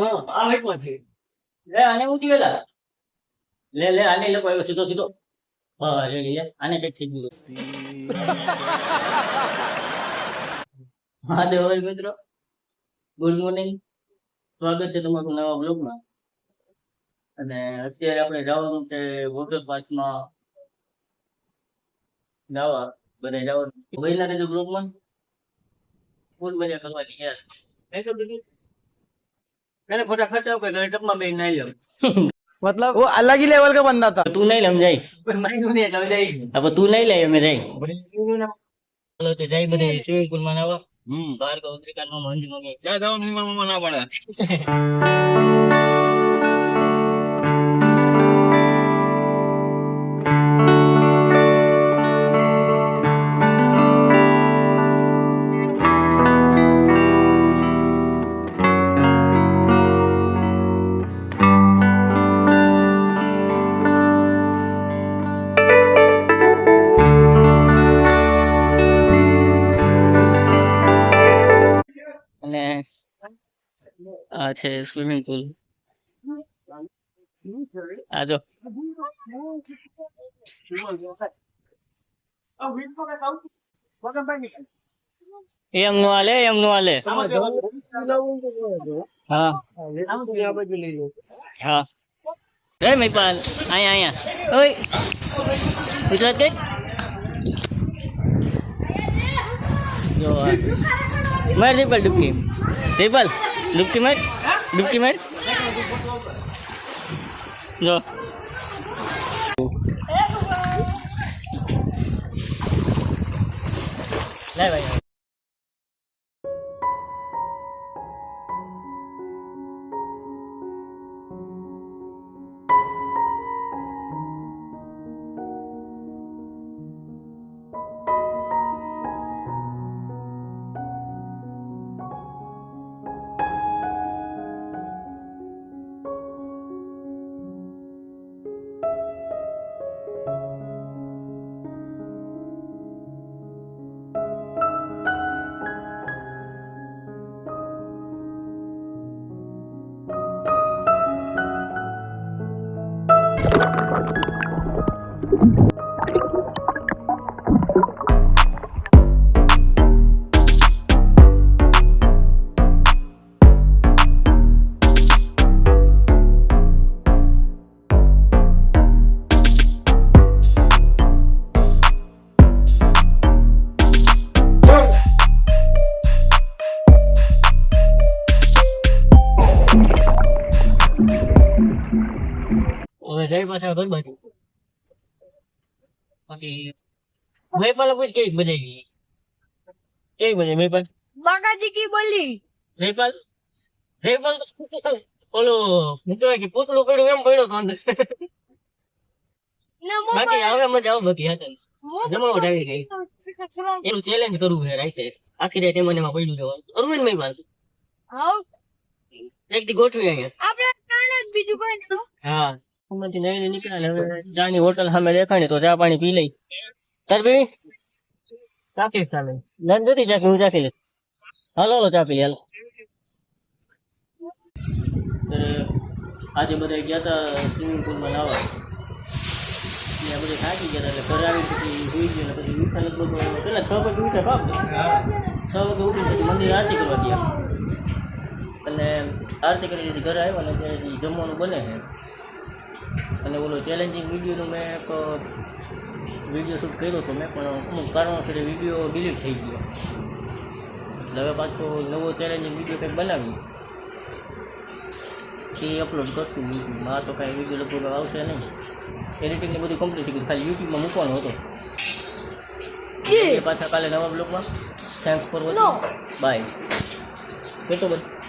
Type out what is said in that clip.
હા આ વાઈટમાં છે લે આને ઉઠી ગયેલા લે લે આને લોકો આવ્યો સીધો સીધો હા રે લે આને કઈક થઈ ગયું હા દેવાય મિત્રો ગુડ મોર્નિંગ સ્વાગત છે તમારું નવા બ્લોગમાં અને અત્યારે આપણે જવાનું છે વોટર પાર્કમાં જવા બધા જવાનું વહેલા રહેજો બ્લોગમાં ફૂલ મજા કરવાની યાર નહીં તો બીજું मैंने फोटा खर्चा हो गया टप में मैं नहीं लम मतलब वो अलग ही लेवल का बंदा था। तू नहीं लम जाई मैं नहीं लम जाई अब तू नहीं ले मैं जाई चलो तो जाई बने स्विमिंग पूल में नावा बाहर का उतरी का नो मंज में जा जाओ नहीं मामा ना पड़ा આ છે સ્વિમિંગ પૂલ આ જો એમ નો હાલે હા હા રે મૈપાલ અહીંયા ઓય ગુજરાત કે જો માર જયપાલ ડૂબકી જયપાલ ડૂબકી માર જો લે ભાઈ જય પાછા ઘર બાજુ બાકી મેં પણ કોઈ કેવી બજાઈ ગઈ કેવી બજાઈ મેં પણ બાકાજી કી બોલી જયપાલ ઓલો મિત્રો કે પૂતળું પડ્યું એમ પડ્યો સાંજે બાકી હવે મજા આવે બાકી હતા જમાવટ આવી ગઈ એનું ચેલેન્જ કરવું છે રાઈતે આખી રાત એમાં એમાં પડ્યું જવાનું કરવું ને મેં હાઉ એક દી ગોઠવી અહીંયા આપણે કારણે જ બીજું કોઈ નહીં હા ઉમરથી નહીં નીકળ્યા હવે ચાની હોટલ સામે દેખાણી તો ચા પાણી પી લઈ તાર પીવી ચાખી ચાલે લન જતી ચાખી હું ચાખી લઈશ હાલો ચા પી હાલો આજે બધા ગયા હતા સ્વિમિંગ પુલમાં નાવા ત્યાં બધા થાકી ગયા એટલે ઘરે આવી પછી સુઈ ગયા પછી ઉઠા લગભગ પેલા 6 વાગે ઉઠે પાપ 6 વાગે ઉઠી પછી મંદિર આરતી કરવા ગયા એટલે આરતી કરી લીધી ઘરે આવ્યા ને ત્યારે જમવાનું બને છે અને ઓલો ચેલેન્જિંગ વિડીયોનો મેં એક વિડીયો શૂટ કર્યો હતો મેં પણ અમુક કારણોસર વિડીયો ડિલીટ થઈ ગયો એટલે હવે પાછો નવો ચેલેન્જિંગ વિડીયો કંઈક બનાવી એ અપલોડ કરશું યુટ્યુબમાં આ તો કાંઈ વિડીયો લગભગ આવશે નહીં એડિટિંગને બધું કમ્પ્લીટ થઈ ગયું ખાલી યુટ્યુબમાં મૂકવાનો હતો પાછા કાલે નવા બ્લોગમાં થેન્ક્સ ફોર વોચિંગ બાય કેટલો બધું